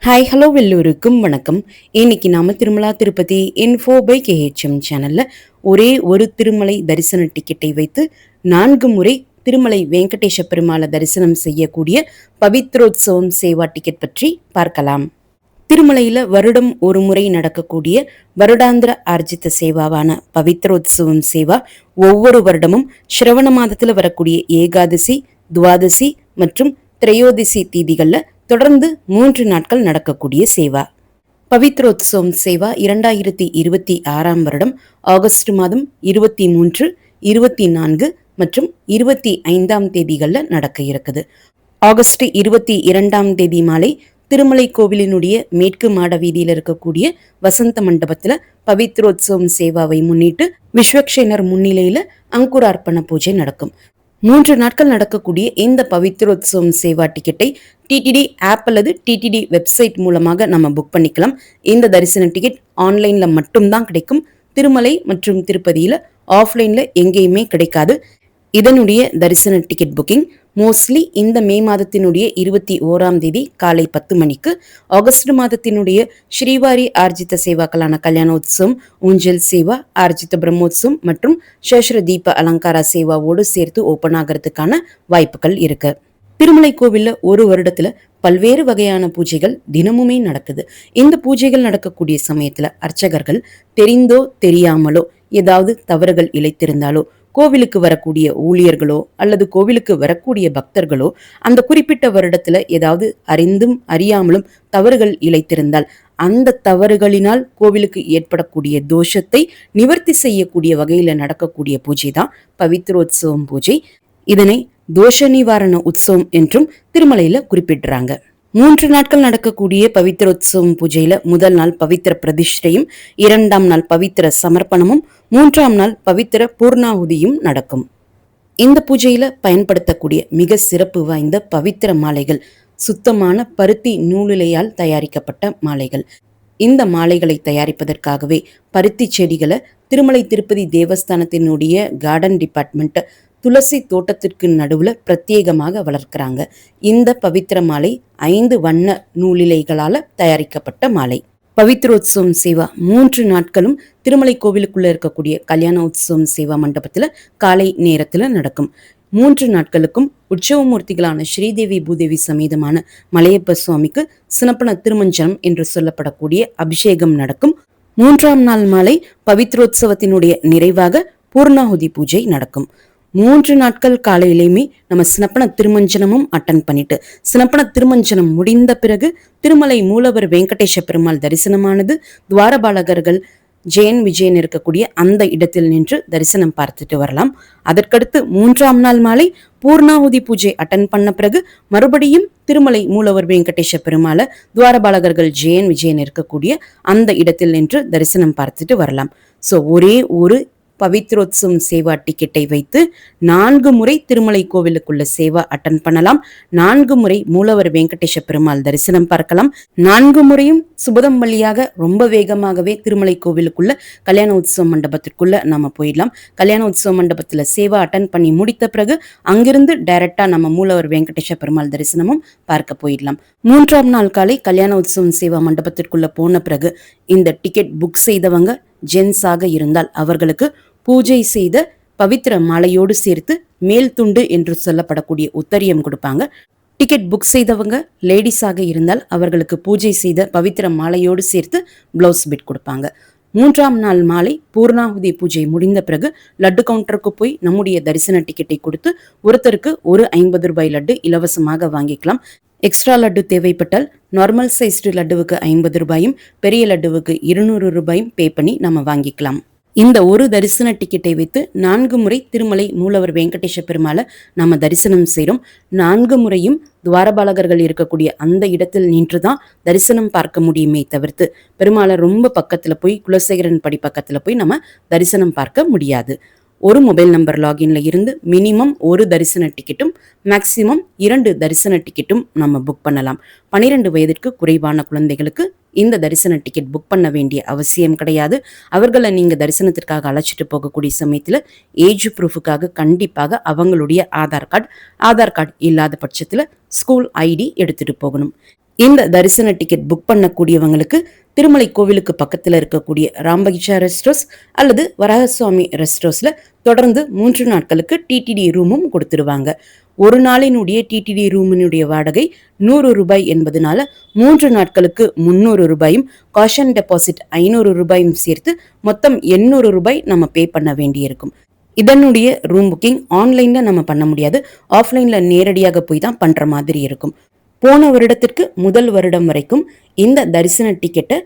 Hi hello வெல்லூருக்கும் வணக்கம். இன்னைக்கு நாம திருமலா திருப்பதி இன்ஃபோ பை கேஹெச்எம் சேனல்ல ஒரே ஒரு திருமலை தரிசன டிக்கெட்டை வைத்து 4 முறை திருமலை வெங்கடேஷ பெருமாளை தரிசனம் செய்யக்கூடிய பவித்ரோத்சவம் சேவா டிக்கெட் பற்றி பார்க்கலாம். திருமலையில வருடம் ஒரு முறை நடக்கக்கூடிய வருடாந்திர ஆர்ஜித சேவாவான பவித்ரோத்சவம் சேவா ஒவ்வொரு வருடமும் ஸ்ரவண மாதத்துல வரக்கூடிய ஏகாதசி, துவாதசி மற்றும் திரையோதிசி தீதிகள்ல தொடர்ந்து 3 நாட்கள் நடக்கக்கூடிய சேவா. பவித்ரோத்சவம் சேவா 2026 வருடம் ஆகஸ்ட் மாதம் 23, 24 மற்றும் 25 தேதிகள்ல நடக்க இருக்குது. ஆகஸ்ட் 22 மாலை திருமலை கோவிலினுடைய மேற்கு மாட வீதியில் இருக்கக்கூடிய வசந்த மண்டபத்துல பவித்ரோத்சவம் சேவாவை முன்னிட்டு விஸ்வக்ஷேனர் முன்னிலையில அங்குரார்ப்பண பூஜை நடக்கும். 3 நாட்கள் நடக்கக்கூடிய இந்த பவித்ரோத்சவம் சேவா டிக்கெட்டை டிடிடி ஆப் அல்லது டிடிடி வெப்சைட் மூலமாக நம்ம புக் பண்ணிக்கலாம். இந்த தரிசன டிக்கெட் ஆன்லைன்ல மட்டும்தான் கிடைக்கும். திருமலை மற்றும் திருப்பதியில ஆஃப்லைன்ல எங்கேயுமே கிடைக்காது. இதனுடைய தரிசன டிக்கெட் புக்கிங் மோஸ்ட்லி இந்த மே மாதத்தினுடைய 21 தேதி காலை 10 மணிக்கு, ஆகஸ்ட் மாதத்தினுடைய ஸ்ரீவாரி ஆர்ஜித சேவாக்களான கல்யாணோத்சவம், ஊஞ்சல் சேவா, ஆர்ஜித பிரம்மோத்சவம் மற்றும் சேஷர தீப அலங்கார சேவாவோடு சேர்த்து ஓபன் ஆகிறதுக்கான வாய்ப்புகள் இருக்கு. திருமலை கோவில்ல ஒரு வருடத்துல பல்வேறு வகையான பூஜைகள் தினமுமே நடக்குது. இந்த பூஜைகள் நடக்கக்கூடிய சமயத்துல அர்ச்சகர்கள் தெரிந்தோ தெரியாமலோ ஏதாவது தவறுகள் இழைத்திருந்தாலோ, கோவிலுக்கு வரக்கூடிய ஊழியர்களோ அல்லது கோவிலுக்கு வரக்கூடிய பக்தர்களோ அந்த குறிப்பிட்ட வருடத்துல ஏதாவது அறிந்தும் அறியாமலும் தவறுகள் இழைத்திருந்தால் அந்த தவறுகளினால் கோவிலுக்கு ஏற்படக்கூடிய தோஷத்தை நிவர்த்தி செய்யக்கூடிய வகையில நடக்கக்கூடிய பூஜை தான் பவித்ரோத்சவம் பூஜை. இதனை தோஷ நிவாரண உற்சவம் என்றும் திருமலையில குறிப்பிடுறாங்க. 3 நாட்கள் நடக்கக்கூடிய பவித்ரோத்சவம் பூஜையில முதல் நாள் பவித்திர பிரதிஷ்டையும், 2ஆம் நாள் பவித்திர சமர்ப்பணமும், 3ஆம் நாள் பவித்திர பூர்ணாகுதியும் நடக்கும். இந்த பூஜையில பயன்படுத்தக்கூடிய மிக சிறப்பு வாய்ந்த பவித்திர மாலைகள் சுத்தமான பருத்தி நூலிலையால் தயாரிக்கப்பட்ட மாலைகள். இந்த மாலைகளை தயாரிப்பதற்காகவே பருத்தி செடிகளை திருமலை திருப்பதி தேவஸ்தானத்தினுடைய கார்டன் டிபார்ட்மெண்ட் துளசி தோட்டத்திற்கு நடுவுல பிரத்யேகமாக வளர்க்கிறாங்க. இந்த பவித்திர மாலை 5 வண்ண நூலிலைகளால தயாரிக்கப்பட்ட மாலை. பவித்ரோத்சவம் சேவா 3 நாட்களும் திருமலை கோவிலுக்குள்ள இருக்கக்கூடிய கல்யாண உற்சவம் சேவா மண்டபத்துல காலை நேரத்துல நடக்கும். 3 நாட்களுக்கும் உற்சவமூர்த்திகளான ஸ்ரீதேவி பூதேவி சமேதமான மலையப்ப சுவாமிக்கு சினப்பன திருமஞ்சனம் என்று சொல்லப்படக்கூடிய அபிஷேகம் நடக்கும். 3ஆம் நாள் மாலை பவித்ரோத்சவத்தினுடைய நிறைவாக பூர்ணாகுதி பூஜை நடக்கும். 3 நாட்கள் காலையிலையுமே நம்ம சினப்பன திருமஞ்சனமும் அட்டன் பண்ணிட்டு, சினப்பன திருமஞ்சனம் முடிந்த பிறகு திருமலை மூலவர் வெங்கடேஷ பெருமாள் தரிசனமானது துவாரபாலகர்கள் ஜெயன் விஜயன் இருக்கக்கூடிய அந்த இடத்தில் நின்று தரிசனம் பார்த்துட்டு வரலாம். அதற்கடுத்து 3ஆம் நாள் மாலை பூர்ணாகுதி பூஜை அட்டன் பண்ண பிறகு மறுபடியும் திருமலை மூலவர் வெங்கடேஷ பெருமாளை துவாரபாலகர்கள் ஜெயன் விஜயன் இருக்கக்கூடிய அந்த இடத்தில் நின்று தரிசனம் பார்த்துட்டு வரலாம். ஸோ ஒரே ஒரு பவித்ரோத்சவம் சேவா டிக்கெட்டை வைத்து 4 முறை திருமலை கோவிலுக்குள்ள சேவா அட்டன் பண்ணலாம். 4 முறை மூலவர் வெங்கடேஷ பெருமாள் தரிசனம் பார்க்கலாம். 4 முறையும் சுபதம் வழியாக ரொம்ப வேகமாகவே திருமலை கோவிலுக்குள்ள கல்யாண உற்சவ மண்டபத்திற்குள்ள நாம போயிடலாம். கல்யாண உற்சவ மண்டபத்துல சேவா அட்டன் பண்ணி முடித்த பிறகு அங்கிருந்து டைரக்டா நம்ம மூலவர் வெங்கடேஷ பெருமாள் தரிசனமும் பார்க்க போயிடலாம். 3ஆம் நாள் காலை கல்யாண உற்சவம் சேவா மண்டபத்திற்குள்ள போன பிறகு இந்த டிக்கெட் புக் செய்தவங்க ஜென்ஸாக இருந்தால் அவர்களுக்கு பூஜை செய்த பவித்திர மாலையோடு சேர்த்து மேல் துண்டு என்று சொல்லப்படக்கூடிய உத்தரியம் கொடுப்பாங்க. டிக்கெட் புக் செய்தவங்க லேடிஸாக இருந்தால் அவர்களுக்கு பூஜை செய்த பவித்திர மாலையோடு சேர்த்து பிளவுஸ் பிட் கொடுப்பாங்க. 3ஆம் நாள் மாலை பூர்ணாகுதி பூஜை முடிந்த பிறகு லட்டு கவுண்டருக்கு போய் நம்முடைய தரிசன டிக்கெட்டை கொடுத்து ஒருத்தருக்கு ஒரு 50 ரூபாய் லட்டு இலவசமாக வாங்கிக்கலாம். எக்ஸ்ட்ரா லட்டு தேவைப்பட்டால் நார்மல் சைஸ்டு லட்டுவுக்கு 50 ரூபாயும் பெரிய லட்டுவுக்கு 200 ரூபாயும் பே பண்ணி நம்ம வாங்கிக்கலாம். இந்த ஒரு தரிசன டிக்கெட்டை வைத்து 4 முறை திருமலை மூலவர் வெங்கடேஷ பெருமாளை நம்ம தரிசனம் செய்கிறோம். 4 முறையும் துவாரபாலகர்கள் இருக்கக்கூடிய அந்த இடத்தில் நின்றுதான் தரிசனம் பார்க்க முடியுமே தவிர்த்து பெருமாளை ரொம்ப பக்கத்துல போய் குலசேகரன் படி பக்கத்துல போய் நம்ம தரிசனம் பார்க்க முடியாது. ஒரு மொபைல் நம்பர் லாகின்ல இருந்து மினிமம் ஒரு தரிசன டிக்கெட்டும் மேக்சிமம் 2 தரிசன டிக்கெட்டும் நம்ம புக் பண்ணலாம். 12 வயதிற்கு குறைவான குழந்தைகளுக்கு இந்த தரிசன டிக்கெட் புக் பண்ண வேண்டிய அவசியம் கிடையாது. அவர்களை நீங்க தரிசனத்திற்காக அழைச்சிட்டு போகக்கூடிய சமயத்துல ஏஜ் ப்ரூஃபுக்காக கண்டிப்பாக அவங்களுடைய ஆதார் கார்டு இல்லாத பட்சத்துல ஸ்கூல் ஐடி எடுத்துட்டு போகணும். இந்த தரிசன டிக்கெட் புக் பண்ணக்கூடியவங்களுக்கு திருமலை கோவிலுக்கு பக்கத்துல இருக்கக்கூடிய ராம்பகிஷா ரெஸ்ட் ஹவுஸ் அல்லது வரகசுவாமி ரெஸ்ட் ஹவுஸ்ல தொடர்ந்து 3 நாட்களுக்கு டிடிடி ரூமும் கொடுத்துருவாங்க. ஒரு நாளினுடைய டிடிடி ரூமினுடைய வாடகை 100 ரூபாய் என்பதனால 3 நாட்களுக்கு 300 ரூபாயும் காஷன் டெபாசிட் 500 ரூபாயும் சேர்த்து மொத்தம் 800 ரூபாய் நம்ம பே பண்ண வேண்டியிருக்கும். இதனுடைய ரூம் புக்கிங் ஆன்லைன்ல நம்ம பண்ண முடியாது, ஆஃப்லைன்ல நேரடியாக போய் தான் பண்ற மாதிரி இருக்கும். போன வருடத்திற்கு முதல் வருடம் வரைக்கும் இந்த தரிசன டிக்கெட்டை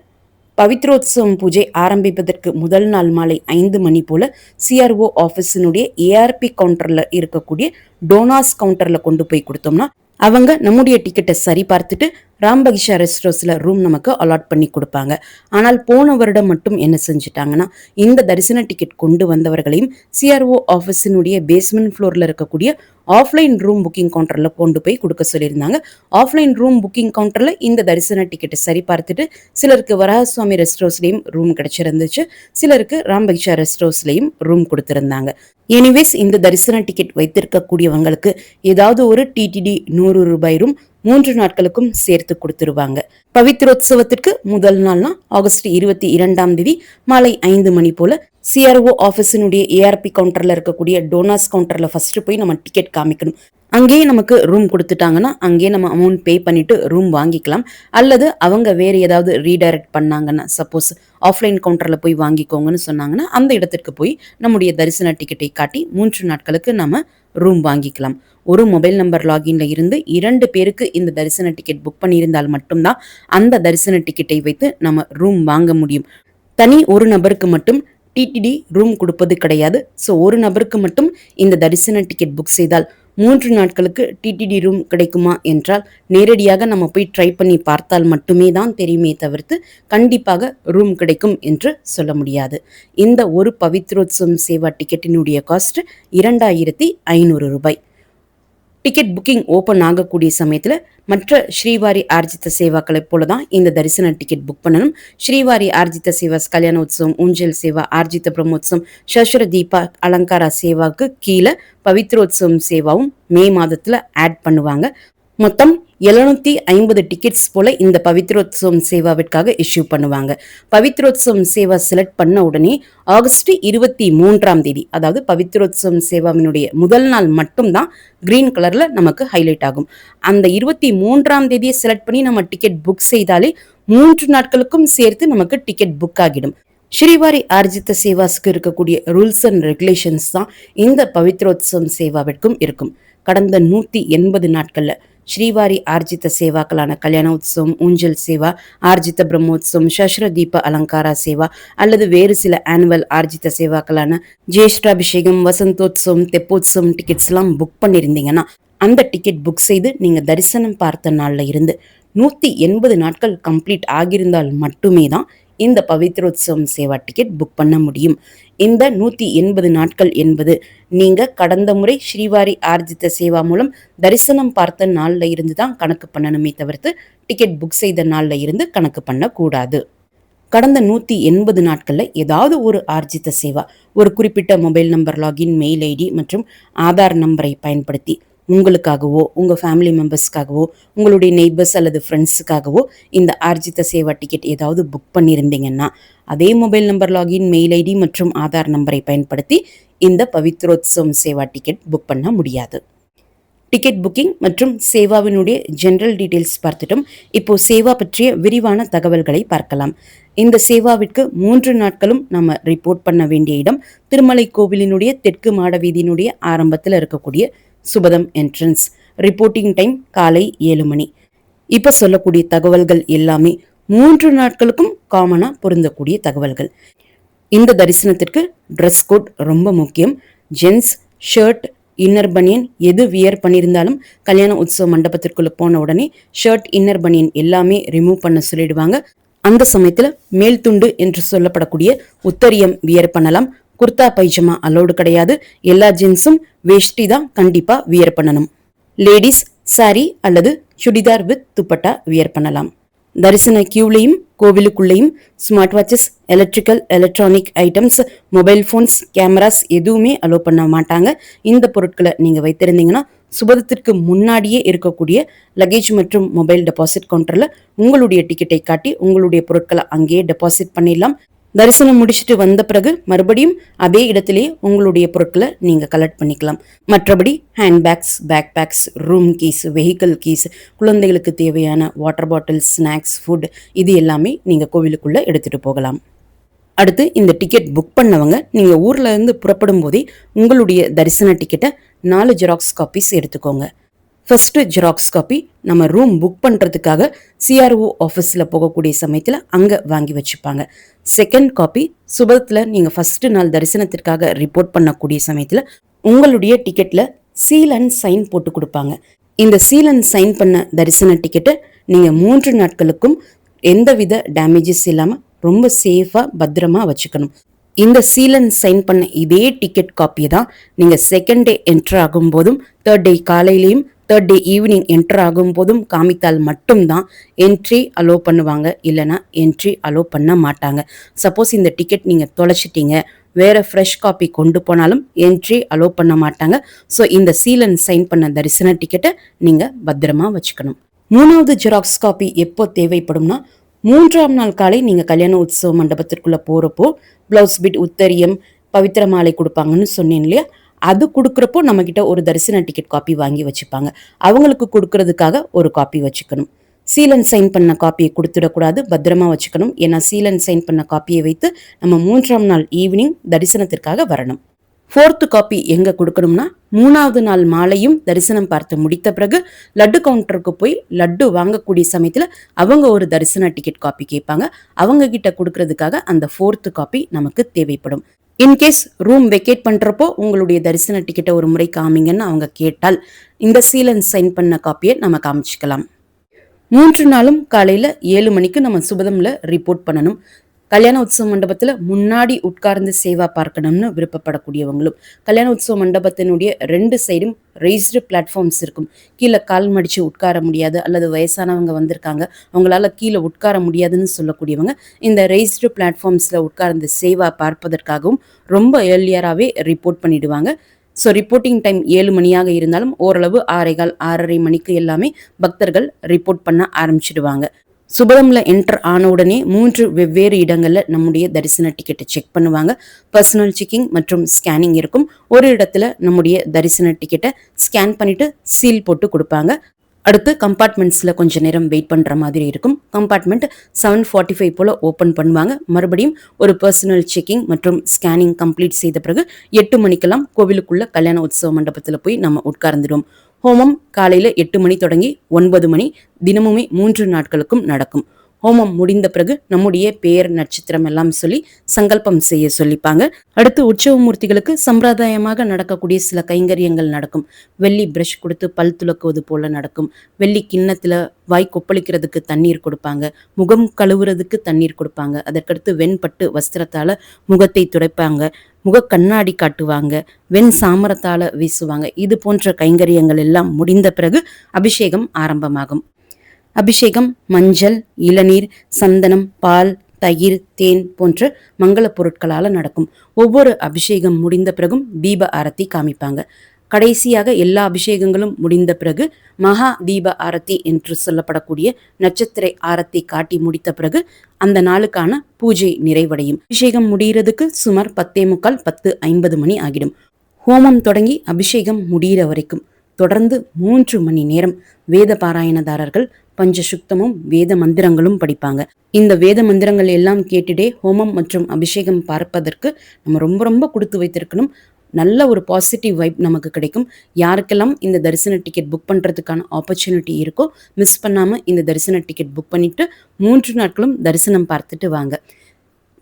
பவித்ரோத்சவம் பூஜை ஆரம்பிப்பதற்கு முதல் நாள் மாலை 5 மணி போல சிஆர்ஓ ஆஃபீஸினுடைய ஏஆர்பி கவுண்டர்ல இருக்கக்கூடிய டோனாஸ் கவுண்டர்ல கொண்டு போய் கொடுத்தோம்னா அவங்க நம்முடைய டிக்கெட்டை சரி பார்த்துட்டு ராம்பகிஷா ரெஸ்ட் ஹவுஸ்ல ரூம் நமக்கு அலாட் பண்ணி கொடுப்பாங்க. ஆனால் போன வருடம் மட்டும் என்ன செஞ்சுட்டாங்கன்னா, இந்த தரிசன டிக்கெட் கொண்டு வந்தவர்களையும் சிஆர்ஓ ஆஃபீஸினுடைய பேஸ்மெண்ட் ஃப்ளோர்ல இருக்கக்கூடிய ஆஃப்லைன் ரூம் புக்கிங் கவுண்டர்ல கொண்டு போய் கொடுக்க சொல்லியிருந்தாங்க. ஆஃப்லைன் ரூம் புக்கிங் கவுண்டர்ல இந்த தரிசன டிக்கெட்டை சரி பார்த்துட்டு சிலருக்கு வரஹசுவாமி ரெஸ்ட் ஹவுஸ்லயும் ரூம் கிடைச்சிருந்துச்சு, சிலருக்கு ராம்பகிஷா ரெஸ்ட் ஹவுஸ்லயும் ரூம் கொடுத்திருந்தாங்க. எனிவேஸ் இந்த தரிசன டிக்கெட் வைத்திருக்கக்கூடியவங்களுக்கு ஏதாவது ஒரு டிடிடி 100 ரூபாய் ரூம் 3 நாட்களுக்கும் சேர்த்து கொடுத்துருவாங்க. பவித்ரோத்சவத்திற்கு முதல் நாள்னா ஆகஸ்ட் 22ஆம் தேதி மாலை 5 மணி போல சிஆர்ஓ ஆஃபீஸினுடைய ஏஆர்பி கவுண்டர்ல இருக்கக்கூடிய டோனாஸ் கவுண்டர்ல ஃபர்ஸ்ட் போய் நம்ம டிக்கெட் காமிக்கணும். அங்கேயே நமக்கு ரூம் கொடுத்துட்டாங்கன்னா அங்கேயே நம்ம அமௌண்ட் பே பண்ணிட்டு ரூம் வாங்கிக்கலாம். அல்லது அவங்க வேற ஏதாவது ரீடைரக்ட் பண்ணாங்கன்னா, சப்போஸ் ஆஃப்லைன் கவுண்டர்ல போய் வாங்கிக்கோங்கன்னு சொன்னாங்கன்னா அந்த இடத்திற்கு போய் நம்முடைய தரிசன டிக்கெட்டை காட்டி 3 நாட்களுக்கு நம்ம ரூம் வாங்கிக்கலாம். ஒரு மொபைல் நம்பர் லாகின்ல இருந்து 2 பேருக்கு இந்த தரிசன டிக்கெட் புக் பண்ணியிருந்தால் மட்டும்தான் அந்த தரிசன டிக்கெட்டை வைத்து நம்ம ரூம் வாங்க முடியும். தனி ஒரு நபருக்கு மட்டும் டிடிடி ரூம் கொடுப்பது கிடையாது. ஸோ ஒரு நபருக்கு மட்டும் இந்த தரிசன டிக்கெட் புக் செய்தால் 3 நாட்களுக்கு டிடிடி ரூம் கிடைக்குமா என்றால் நேரடியாக நம்ம போய் ட்ரை பண்ணி பார்த்தால் மட்டுமே தான் தெரியுமே தவிர்த்து கண்டிப்பாக ரூம் கிடைக்கும் என்று சொல்ல முடியாது. இந்த ஒரு பவித்ரோத்சவம் சேவா டிக்கெட்டினுடைய காஸ்ட் 2500 ரூபாய். டிக்கெட் புக்கிங் ஓப்பன் ஆகக்கூடிய சமயத்தில் மற்ற ஸ்ரீவாரி ஆர்ஜித சேவாக்களை போல தான் இந்த தரிசன டிக்கெட் புக் பண்ணணும். ஸ்ரீவாரி ஆர்ஜித சேவா, கல்யாணோத்சவம், ஊஞ்சல் சேவா, ஆர்ஜித பிரம்மோத்சவம், சஸ்வர தீபா அலங்காரா சேவாவுக்கு கீழே பவித்ரோத்சவம் சேவாவும் மே மாதத்துல ஆட் பண்ணுவாங்க. மொத்தம் 750 டிக்கெட்ஸ் போல இந்த பவித்ரோத்சவம் சேவாவிற்காக இஷ்யூ பண்ணுவாங்க. பவித்ரோத்சவம் சேவா செலக்ட் பண்ண உடனே ஆகஸ்ட் 23ஆம் தேதி, அதாவது பவித்ரோத்சவம் சேவாவினுடைய முதல் நாள் மட்டும்தான் கிரீன் கலர்ல நமக்கு ஹைலைட் ஆகும். அந்த 23ஆம் தேதியை செலக்ட் பண்ணி நம்ம டிக்கெட் புக் செய்தாலே 3 நாட்களுக்கும் சேர்த்து நமக்கு டிக்கெட் புக் ஆகிடும். ஸ்ரீவாரி ஆர்ஜித சேவாஸ்க்கு இருக்கக்கூடிய ரூல்ஸ் அண்ட் ரெகுலேஷன்ஸ் தான் இந்த பவித்ரோத்சவம் சேவாவிற்கும் இருக்கும். கடந்த 180 நாட்கள்ல ஸ்ரீவாரி ஆர்ஜித சேவாக்களான கல்யாண உற்சவம், ஊஞ்சல் சேவா, ஆர்ஜித பிரம்மோத்சவம், சஸ்ர தீப அலங்காரா சேவா அல்லது வேறு சில ஆனுவல் ஆர்ஜித சேவாக்களான ஜேஷ்டாபிஷேகம், வசந்தோத்சவம், தெப்போத்சவம் டிக்கெட்ஸ் எல்லாம் புக் பண்ணியிருந்தீங்கன்னா அந்த டிக்கெட் புக் செய்து நீங்க தரிசனம் பார்த்த நாள்ல இருந்து 180 நாட்கள் கம்ப்ளீட் ஆகியிருந்தால் மட்டுமே தான் இந்த பவித்ரோத்சவம் சேவா டிக்கெட் புக் பண்ண முடியும். இந்த 180 நாட்கள் என்பது நீங்க கடந்த முறை ஸ்ரீவாரி ஆர்ஜித சேவா மூலம் தரிசனம் பார்த்த நாள்ல இருந்து தான் கணக்கு பண்ணணுமே தவிர்த்து டிக்கெட் புக் செய்த நாள்ல இருந்து கணக்கு பண்ணக்கூடாது. கடந்த 180 நாட்கள்ல ஏதாவது ஒரு ஆர்ஜித சேவா ஒரு குறிப்பிட்ட mobile number login, mail ID மற்றும் ஆதார் நம்பரை பயன்படுத்தி உங்களுக்காகவோ உங்க ஃபேமிலி மெம்பர்ஸ்க்காகவோ உங்களுடைய நெய்பர்ஸ் அல்லது ஃப்ரெண்ட்ஸுக்காகவோ இந்த ஆர்ஜித சேவா டிக்கெட் ஏதாவது புக் பண்ணியிருந்தீங்கன்னா அதே mobile number login, mail ID மற்றும் ஆதார் நம்பரை பயன்படுத்தி இந்த பவித்ரோத்சவம் சேவா டிக்கெட் புக் பண்ண முடியாது. டிக்கெட் புக்கிங் மற்றும் சேவாவினுடைய ஜெனரல் டீடைல்ஸ் பார்த்துட்டோம். இப்போ சேவா பற்றிய விரிவான தகவல்களை பார்க்கலாம். இந்த சேவாவிற்கு 3 நாட்களும் நம்ம ரிப்போர்ட் பண்ண வேண்டிய இடம் திருமலை கோவிலினுடைய தெற்கு மாட வீதியினுடைய ஆரம்பத்தில் இருக்கக்கூடிய சுபதம் என்ட்ரன்ஸ். ரிப்போர்ட்டிங் டைம் காலை 7 மணி. இப்ப சொல்லக்கூடிய தகவல்கள் எல்லாமே 3 நாட்களுக்கும் காமனா பொருந்தக்கூடிய தகவல்கள். இந்த தரிசனத்திற்கு ட்ரெஸ் கோட் ரொம்ப முக்கியம். ஜென்ஸ் ஷர்ட், இன்னர் பனியன் எது வியர் பண்ணியிருந்தாலும் கல்யாண உற்சவ மண்டபத்திற்குள்ள போன உடனே ஷர்ட், இன்னர் பனியன் எல்லாமே ரிமூவ் பண்ண சொல்லிடுவாங்க. அந்த சமயத்துல மேல் துண்டு என்று சொல்லப்படக்கூடிய உத்தரியம் வியர் பண்ணலாம். குர்தா பைஜமா அலோடு கிடையாது. எல்லா ஜென்ஸும் வேஷ்டி தான் கண்டிப்பா வியர் பண்ணணும். லேடிஸ் சாரி அல்லது சுடிதார் வித் துப்பட்டா வியர் பண்ணலாம். தரிசன கியூலையும் கோவிலுக்குள்ளேயும் smart watches, electronic items, mobile phones, cameras எதுவுமே அலோ பண்ண மாட்டாங்க. இந்த பொருட்களை நீங்க வைத்திருந்தீங்கன்னா சுபதத்திற்கு முன்னாடியே இருக்கக்கூடிய லக்கேஜ் மற்றும் மொபைல் டெபாசிட் கவுண்டர்ல உங்களுடைய டிக்கெட்டை காட்டி உங்களுடைய பொருட்களை அங்கேயே டெபாசிட் பண்ணிடலாம். தரிசனம் முடிச்சுட்டு வந்த பிறகு மறுபடியும் அதே இடத்திலேயே உங்களுடைய பொருட்களை நீங்க கலெக்ட் பண்ணிக்கலாம். மற்றபடி handbags, back packs, room keys, vehicle keys, குழந்தைகளுக்கு தேவையான வாட்டர் பாட்டில், ஸ்நாக்ஸ், ஃபுட் இது எல்லாமே நீங்க கோவிலுக்குள்ள எடுத்துட்டு போகலாம். அடுத்து இந்த டிக்கெட் புக் பண்ணவங்க நீங்க ஊர்ல இருந்து புறப்படும் போதே உங்களுடைய தரிசன டிக்கெட்டை 4 ஜெராக்ஸ் காப்பீஸ் எடுத்துக்கோங்க. ஃபர்ஸ்ட் ஜெராக்ஸ் காப்பி நம்ம ரூம் புக் பண்ணுறதுக்காக சிஆர்ஓ ஆஃபீஸில் போகக்கூடிய சமயத்தில் அங்கே வாங்கி வச்சுப்பாங்க. செகண்ட் காப்பி சுபத்தில் நீங்கள் ஃபஸ்ட்டு நாள் தரிசனத்திற்காக ரிப்போர்ட் பண்ணக்கூடிய சமயத்தில் உங்களுடைய டிக்கெட்டில் சீல் அண்ட் சைன் போட்டு கொடுப்பாங்க. இந்த சீல் அண்ட் சைன் பண்ண தரிசன டிக்கெட்டை நீங்கள் 3 நாட்களுக்கும் எந்தவித டேமேஜஸ் இல்லாமல் ரொம்ப சேஃபாக பத்திரமா வச்சுக்கணும். இந்த சீல் அண்ட் சைன் பண்ண இதே டிக்கெட் காப்பியை தான் நீங்கள் செகண்ட் டே என்டர் ஆகும் போதும், தேர்ட் டே காலையிலையும், தேர்ட் டே ஈவினிங் என்டர் ஆகும் போதும் காமித்தால் மட்டும்தான் என்ட்ரி அலோ பண்ணுவாங்க, இல்லைனா என்ட்ரி அலோ பண்ண மாட்டாங்க. சப்போஸ் இந்த டிக்கெட் நீங்கள் தொலைச்சிட்டீங்க, வேற ஃப்ரெஷ் காப்பி கொண்டு போனாலும் என்ட்ரி அலோ பண்ண மாட்டாங்க. ஸோ இந்த சீல் அண்ட் சைன் பண்ண தரிசன டிக்கெட்டை நீங்கள் பத்திரமா வச்சுக்கணும். 3வது ஜெராக்ஸ் காப்பி எப்போ தேவைப்படும்னா, 3ஆம் நாள் காலை நீங்கள் கல்யாண உற்சவ மண்டபத்திற்குள்ளே போகிறப்போ பிளவுஸ் பிட், உத்தரியம், பவித்திர மாலை கொடுப்பாங்கன்னு சொன்னேன் இல்லையா, அது கொடுக்குறப்போ நம்மக்கிட்ட ஒரு தரிசன டிக்கெட் காப்பி வாங்கி வச்சுப்பாங்க. அவங்களுக்கு கொடுக்கறதுக்காக ஒரு காப்பி வச்சுக்கணும். சீல் அண்ட் சைன் பண்ண காப்பியை கொடுத்துடக்கூடாது, பத்திரமா வச்சுக்கணும். ஏன்னா சீல் அண்ட் சைன் பண்ண காப்பியை வைத்து நம்ம 3ஆம் நாள் ஈவினிங் தரிசனத்திற்காக வரணும். 4th காப்பி எங்க கொடுக்கணும்னா, 3வது நாள் மாலையும் தரிசனம் பார்த்து முடித்த பிறகு லட்டு கவுண்டருக்கு போய் லட்டு வாங்கக்கூடிய சமயத்துல அவங்க ஒரு தரிசன டிக்கெட் காப்பி கேட்பாங்க. அவங்க கிட்ட கொடுக்கறதுக்காக அந்த 4th காப்பி நமக்கு தேவைப்படும். இன்கேஸ் ரூம் வெக்கேட் பண்றப்போ உங்களுடைய தரிசன டிக்கெட்டை ஒரு முறை காமிங்கன்னு அவங்க கேட்டால் இந்த சீல் அண்ட் சைன் பண்ண காப்பியை நம்ம காமிச்சுக்கலாம். 3 நாளும் காலையில 7 மணிக்கு நம்ம சுபதம்ல ரிப்போர்ட் பண்ணணும். கல்யாண உற்சவ மண்டபத்துல முன்னாடி உட்கார்ந்து சேவா பார்க்கணும்னு விருப்பப்படக்கூடியவங்களும், கல்யாண உற்சவ மண்டபத்தினுடைய 2 சைடும் ரெய்ஸ்டு பிளாட்ஃபார்ம்ஸ் இருக்கும். கீழே கால் மடிச்சு உட்கார முடியாது, அல்லது வயசானவங்க வந்திருக்காங்க அவங்களால கீழே உட்கார முடியாதுன்னு சொல்லக்கூடியவங்க இந்த ரெய்ஸ்டு பிளாட்ஃபார்ம்ஸ்ல உட்கார்ந்து சேவா பார்ப்பதற்காகவும் ரொம்ப ஏர்லியராகவே ரிப்போர்ட் பண்ணிடுவாங்க. ஸோ ரிப்போர்ட்டிங் டைம் 7 மணியாக இருந்தாலும் ஓரளவு 6:15, 6:30 மணிக்கு எல்லாமே பக்தர்கள் ரிப்போர்ட் பண்ண ஆரம்பிச்சிடுவாங்க. சுபதம்ல என்டர் ஆன உடனே 3 வெவ்வேறு இடங்கள்ல நம்முடைய தரிசன டிக்கெட்டை செக் பண்ணுவாங்க. பர்சனல் செக்கிங் மற்றும் ஸ்கேனிங் இருக்கும். ஒரு இடத்துல நம்முடைய தரிசன டிக்கெட்டை ஸ்கேன் பண்ணிட்டு சீல் போட்டு கொடுப்பாங்க. அடுத்து கம்பார்ட்மெண்ட்ஸில் கொஞ்சம் நேரம் வெயிட் பண்ணுற மாதிரி இருக்கும். கம்பார்ட்மெண்ட் 7:45 போல் ஓப்பன் பண்ணுவாங்க. மறுபடியும் ஒரு பர்சனல் செக்கிங் மற்றும் ஸ்கேனிங் கம்ப்ளீட் செய்த பிறகு 8 மணிக்கெல்லாம் கோவிலுக்குள்ள கல்யாண உற்சவ மண்டபத்தில் போய் நம்ம உட்கார்ந்துடுவோம். ஹோமம் காலையில் 8 மணி தொடங்கி 9 மணி தினமுமே 3 நாட்களுக்கும் நடக்கும். ஹோமம் முடிந்த பிறகு நம்முடைய பெயர், நட்சத்திரம் எல்லாம் சொல்லி சங்கல்பம் செய்ய சொல்லிப்பாங்க. அடுத்து உற்சவமூர்த்திகளுக்கு சம்பிரதாயமாக நடக்கக்கூடிய சில கைங்கரியங்கள் நடக்கும். வெள்ளி பிரஷ் கொடுத்து பல் துலக்குவது போல நடக்கும். வெள்ளி கிண்ணத்துல வாய் கொப்பளிக்கிறதுக்கு தண்ணீர் கொடுப்பாங்க. முகம் கழுவுறதுக்கு தண்ணீர் கொடுப்பாங்க. அதற்கடுத்து வெண்பட்டு வஸ்திரத்தால முகத்தை துடைப்பாங்க. முக கண்ணாடி காட்டுவாங்க. வெண் சாமரத்தால வீசுவாங்க. இது போன்ற கைங்கரியங்கள் எல்லாம் முடிந்த பிறகு அபிஷேகம் ஆரம்பமாகும். அபிஷேகம் மஞ்சள், இளநீர், சந்தனம், பால், தயிர், தேன் போன்ற மங்கள பொருட்களால் நடக்கும். ஒவ்வொரு அபிஷேகம் முடிந்த பிறகும் தீப ஆரத்தி காமிப்பாங்க. கடைசியாக எல்லா அபிஷேகங்களும் முடிந்த பிறகு மகா தீப ஆரத்தி என்று சொல்லப்படக்கூடிய நட்சத்திர ஆரத்தி காட்டி முடித்த பிறகு அந்த நாளுக்கான பூஜை நிறைவடையும். அபிஷேகம் முடிகிறதுக்கு சுமார் 10:45, 10:50 மணி ஆகிடும். ஹோமம் தொடங்கி அபிஷேகம் முடிகிற வரைக்கும் தொடர்ந்து 3 மணி நேரம் வேத பாராயணதாரர்கள் பஞ்சசுக்தமும் வேத மந்திரங்களும் படிப்பாங்க. இந்த வேத மந்திரங்கள் எல்லாம் கேட்டுட்டே ஹோமம் மற்றும் அபிஷேகம் பார்ப்பதற்கு நம்ம ரொம்ப ரொம்ப கொடுத்து வைத்திருக்கணும். நல்ல ஒரு பாசிட்டிவ் வைப் நமக்கு கிடைக்கும். யாருக்கெல்லாம் இந்த தரிசன டிக்கெட் புக் பண்ணுறதுக்கான ஆப்பர்ச்சுனிட்டி இருக்கோ மிஸ் பண்ணாமல் இந்த தரிசன டிக்கெட் புக் பண்ணிவிட்டு 3 நாட்களும் தரிசனம் பார்த்துட்டு வாங்க.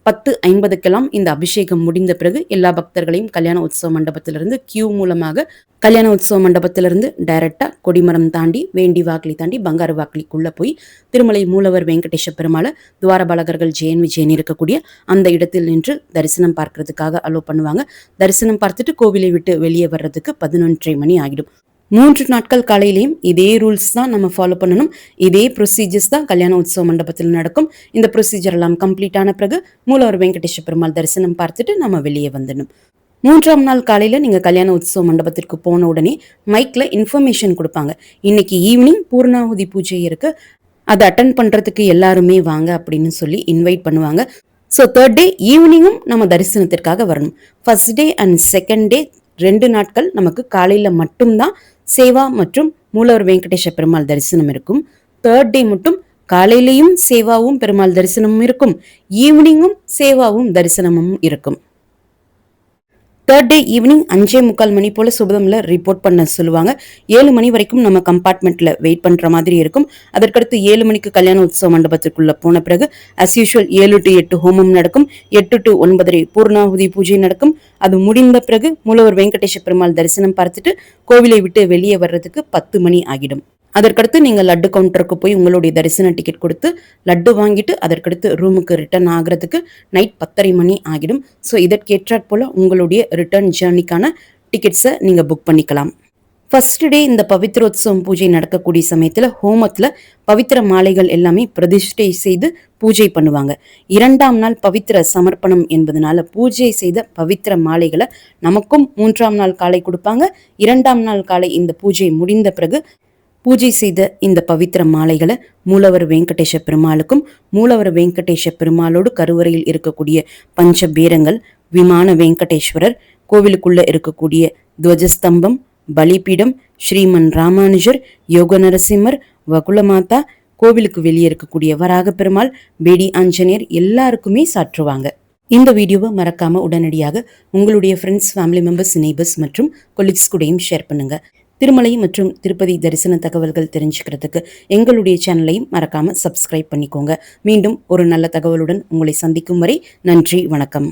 10:50 இந்த அபிஷேகம் முடிந்த பிறகு எல்லா பக்தர்களையும் கல்யாண உற்சவ மண்டபத்திலிருந்து கியூ மூலமாக கல்யாண உற்சவ மண்டபத்திலிருந்து டைரக்டா கொடிமரம் தாண்டி வேண்டி வாக்லி தாண்டி பங்காரு வாக்லிக்குள்ள போய் திருமலை மூலவர் வெங்கடேஷ பெருமாளை துவாரபாலகர்கள் ஜெயன் விஜயன் இருக்கக்கூடிய அந்த இடத்தில் நின்று தரிசனம் பார்க்கறதுக்காக அலோ பண்ணுவாங்க. தரிசனம் பார்த்துட்டு கோவிலை விட்டு வெளியே வர்றதுக்கு 11:30 மணி ஆகிடும். 3 நாட்கள் காலையிலையும் இதே ரூல்ஸ் தான் நம்ம ஃபாலோ பண்ணணும். இதே ப்ரொசீஜர்ஸ் தான் கல்யாண உற்சவ மண்டபத்தில் நடக்கும். இந்த ப்ரொசீஜர் எல்லாம் கம்ப்ளீட் ஆன பிறகு மூலவர் வெங்கடேஷ பெருமாள் தரிசனம் பார்த்துட்டு நம்ம வெளியே வந்துடணும். 3ஆம் நாள் காலையில நீங்க கல்யாண உற்சவ மண்டபத்திற்கு போன உடனே மைக்ல இன்ஃபர்மேஷன் கொடுப்பாங்க. இன்னைக்கு ஈவினிங் பூர்ணாகுதி பூஜை இருக்கு, அதை அட்டன் பண்றதுக்கு எல்லாருமே வாங்க அப்படின்னு சொல்லி இன்வைட் பண்ணுவாங்க. ஸோ 3rd டே ஈவினிங்கும் நம்ம தரிசனத்திற்காக வரணும். First day and second day 2 நாட்கள் நமக்கு காலையில மட்டும்தான் சேவா மற்றும் மூலவர் வெங்கடேஷ பெருமாள் தரிசனம் இருக்கும். 3rd டே மட்டும் காலையிலையும் சேவாவும் பெருமாள் தரிசனமும் இருக்கும், ஈவினிங்கும் சேவாவும் தரிசனமும் இருக்கும். 3rd டே ஈவினிங் 5:45 மணி போல சுபதம்ல ரிப்போர்ட் பண்ண சொல்லுவாங்க. 7 மணி வரைக்கும் நம்ம கம்பார்ட்மெண்ட்ல வெயிட் பண்ற மாதிரி இருக்கும். அதற்கடுத்து 7 மணிக்கு கல்யாண உற்சவ மண்டபத்திற்குள்ள போன பிறகு அஸ் யூஷுவல் 7 to 8 ஹோமம் நடக்கும். 8 to 9:30 பூர்ணாகுதி பூஜை நடக்கும். அது முடிந்த பிறகு மூலவர் வெங்கடேஷ பெருமாள் தரிசனம் பார்த்துட்டு கோவிலை விட்டு வெளியே வர்றதுக்கு 10 மணி ஆகிடும். அதற்கடுத்து நீங்க லட்டு கவுண்டருக்கு போய் உங்களுடைய தரிசன டிக்கெட் கொடுத்து லட்டு வாங்கிட்டு அதற்கடுத்து ரூமுக்கு ரிட்டர்ன் ஆகிறதுக்கு நைட் 10:30 மணி ஆகிடும். ஸோ இதற்கேற்றாற் போல உங்களுடைய ரிட்டர்ன் ஜேர்னிக்கான டிக்கெட்ஸை நீங்க புக் பண்ணிக்கலாம். ஃபர்ஸ்ட் டே இந்த பவித்ரோத்சவம் பூஜை நடக்கக்கூடிய சமயத்துல ஹோமத்துல பவித்திர மாலைகள் எல்லாமே பிரதிஷ்டை செய்து பூஜை பண்ணுவாங்க. 2ஆம் நாள் பவித்திர சமர்ப்பணம் என்பதனால பூஜை செய்த பவித்திர மாலைகளை நமக்கும் 3ஆம் நாள் காலை கொடுப்பாங்க. 2ஆம் நாள் காலை இந்த பூஜை முடிந்த பிறகு பூஜை செய்த இந்த பவித்திர மாலைகளை மூலவர் வெங்கடேஷ பெருமாளுக்கும் மூலவர் வெங்கடேஷ பெருமாளோடு கருவறையில் இருக்கக்கூடிய பஞ்சபீரங்கள், விமான வெங்கடேஸ்வரர், கோவிலுக்குள்ள இருக்கக்கூடிய துவஜஸ்தம்பம், பலிபீடம், ஸ்ரீமன் ராமானுஜர், யோக நரசிம்மர், வகுலமாதா, கோவிலுக்கு வெளியே இருக்கக்கூடிய வராக பெருமாள், பேடி ஆஞ்சநேயர் எல்லாருக்குமே சாற்றுவாங்க. இந்த வீடியோவை மறக்காம உடனடியாக உங்களுடைய ஃப்ரெண்ட்ஸ், ஃபேமிலி மெம்பர்ஸ், நெய்பர்ஸ் மற்றும் கொலீக்ஸ் கூடயும் ஷேர் பண்ணுங்க. திருமலை மற்றும் திருப்பதி தரிசன தகவல்கள் தெரிஞ்சுக்கிறதுக்கு எங்களுடைய சேனலையும் மறக்காம சப்ஸ்கிரைப் பண்ணிக்கோங்க. மீண்டும் ஒரு நல்ல தகவலுடன் உங்களை சந்திக்கும் வரை நன்றி, வணக்கம்.